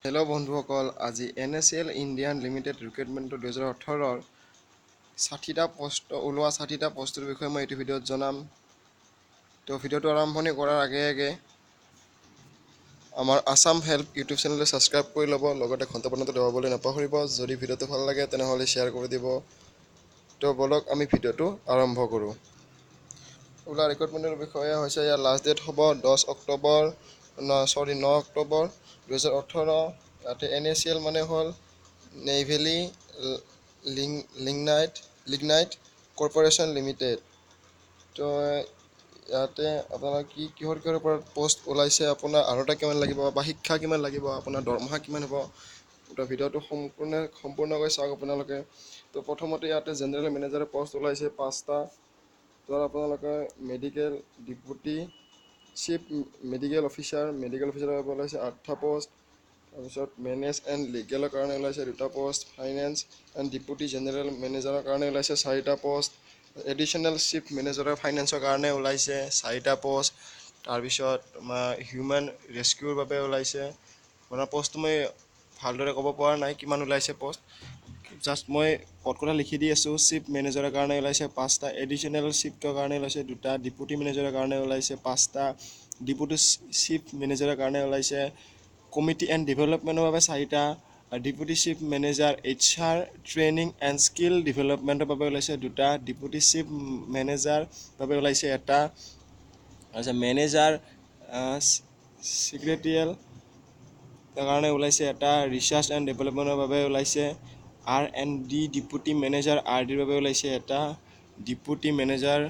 Hello' বন্ধুসকল, আজি NSL Indian limited ৰিক্ৰুইটমেণ্টৰ 2018ৰ 60টা post ওলোৱা 60টা পোষ্টৰ বিষয়ে মই এইটো ভিডিঅ'ত জনাম। তো ভিডিঅ'টো আৰম্ভণি কৰাৰ আগে আমাৰ আছাম হেল্প ইউটিউব চেনেলটো ছাবস্ক্ৰাইব কৰি ল'ব, লগতে ঘণ্টা বটনটো দবাবলৈ নাপাহৰিব। যদি ভিডিঅ'টো ভাল লাগে তেনেহ'লে শ্বেয়াৰ কৰি দিব। তো বলক আমি ভিডিঅ'টো আৰম্ভ কৰোঁ। ওলোৱা ৰিক্ৰুইটমেণ্টৰ বিষয়ে হৈছে ইয়াৰ লাষ্ট ডেট হ'ব 9 অক্টোবৰ 2018। ইয়াতে NACL মানে হ'ল নেভেলি লিগনাইট কৰ্প'ৰেশ্যন লিমিটেড। তো ইয়াতে আপোনাৰ কিহৰ ওপৰত পোষ্ট ওলাইছে, আপোনাৰ আৰ্হতা কিমান লাগিব বা শিক্ষা কিমান লাগিব, আপোনাৰ দৰমহা কিমান হ'ব। তো ভিডিঅ'টো সম্পূৰ্ণকৈ চাওক আপোনালোকে। তো প্ৰথমতে ইয়াতে জেনেৰেল মেনেজাৰৰ পোষ্ট ওলাইছে 5টা। তো আপোনালোকে মেডিকেল ডিপুটি চিফ মেডিকেল অফিচাৰৰ বাবে ওলাইছে 8টা পোষ্ট। তাৰপিছত মেনেজ এণ্ড লিগেলৰ কাৰণে ওলাইছে 2টা post. Finance and deputy general মেনেজাৰৰ কাৰণে ওলাইছে 4টা পোষ্ট। এডিশ্যনেল চিফ মেনেজাৰৰ ফাইনেন্সৰ কাৰণে ওলাইছে 4টা পোষ্ট। তাৰপিছত হিউমেন ৰেস্কিউৰ বাবে ওলাইছে আপোনাৰ পোষ্টটো মই ভালদৰে ক'ব পৰা নাই কিমান ওলাইছে পোষ্ট, জাষ্ট মই পদকথা লিখি দি আছোঁ। চিফ মেনেজাৰৰ কাৰণে ওলাইছে 5টা, এডিশ্যনেল চিফটোৰ কাৰণে ওলাইছে 2টা, ডিপুটি মেনেজাৰৰ কাৰণে ওলাইছে 5টা, ডিপুটি চিফ মেনেজাৰৰ কাৰণে ওলাইছে কমিটি এণ্ড ডেভেলপমেণ্টৰ বাবে 4টা, deputy chief manager HR training and skill ডেভেলপমেণ্টৰ বাবে ওলাইছে 2টা, ডিপুটি চিফ মেনেজাৰ বাবে ওলাইছে 1টা, তাৰপিছত মেনেজাৰ ছেক্ৰেটেৰিয়েল কাৰণে ওলাইছে 1টা, ৰিচাৰ্চ এণ্ড ডেভেলপমেণ্টৰ বাবে ওলাইছে R&D ডিপুটি মেনেজাৰ RDৰ বাবে ওলাইছে 1টা, ডিপুটি মেনেজাৰ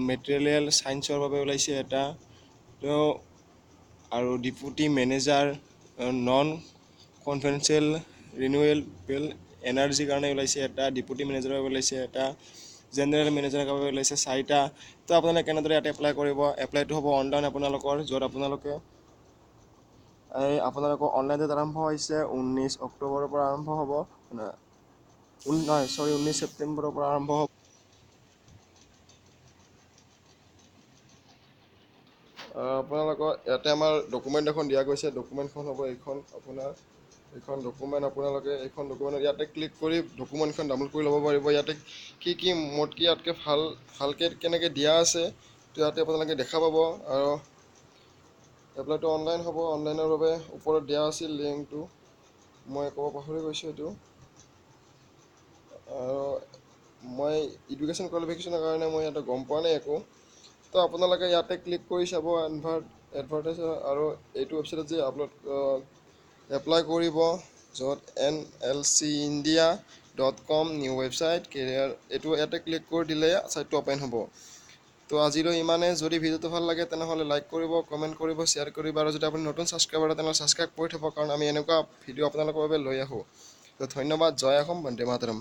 মেটেৰিয়েল ছায়েন্সৰ বাবে ওলাইছে 1টা, তো আৰু ডিপুটি মেনেজাৰ নন কনভেনচুৱেল ৰিনিউৱেবল এনাৰ্জিৰ কাৰণে ওলাইছে 1টা, ডিপুটি মেনেজাৰৰ বাবে ওলাইছে 1টা, জেনেৰেল মেনেজাৰৰ বাবে ওলাইছে 4টা। তো আপোনালোকে কেনেদৰে ইয়াতে এপ্লাই কৰিব, এপ্লাইটো হ'ব অনলাইন আপোনালোকৰ, য'ত আপোনালোকৰ অনলাইন ডেট আৰম্ভ হৈছে 19 অক্টোবৰৰ পৰা আৰম্ভ হ'ব, 19 ছেপ্টেম্বৰৰ পৰা আৰম্ভ হ'ব। আপোনালোকৰ ইয়াতে আমাৰ ডকুমেণ্ট এখন দিয়া গৈছে, ডকুমেণ্টখন হ'ব এইখন আপোনাৰ। এইখন ডকুমেণ্ট আপোনালোকে ইয়াতে ক্লিক কৰি ডকুমেণ্টখন ডাউনলোড কৰি ল'ব পাৰিব। ইয়াতে কি মোতকৈ ইয়াতকৈ ভালকৈ কেনেকৈ দিয়া আছে তো ইয়াতে আপোনালোকে দেখা পাব। আৰু এপ্লাইটো অনলাইন হ'ব, অনলাইনৰ বাবে ওপৰত দিয়া আছিল লিংকটো, মই ক'ব পাহৰি গৈছোঁ এইটো। আৰু মই এডুকেশ্যন কোৱালিফিকেশ্যনৰ কাৰণে মই ইয়াতে গম পোৱা নাই একো। তো আপোনালোকে ইয়াতে ক্লিক কৰি চাব এডভাৰটাইজ, আৰু এইটো ৱেবছাইটত যে এপ্লাই কৰিব, য'ত NLCindia.com নিউ ৱেবছাইট কেৰিয়াৰ, এইটো ইয়াতে ক্লিক কৰি দিলে ছাইটটো অ'পেন হ'ব। তো আজিলৈ ইমানেই। যদি ভিডিঅ'টো ভাল লাগে তেনেহ'লে লাইক কৰিব, কমেণ্ট কৰিব, শ্বেয়াৰ কৰিব, আৰু যদি আপুনি নতুন ছাবস্ক্ৰাইবাৰ তেনেহ'লে ছাবস্ক্ৰাইব কৰি থ'ব, কাৰণ আমি এনেকুৱা ভিডিঅ' আপোনালোকৰ বাবে লৈ আহোঁ। তো ধন্যবাদ। জয় অসম, বন্দে মাতৰম।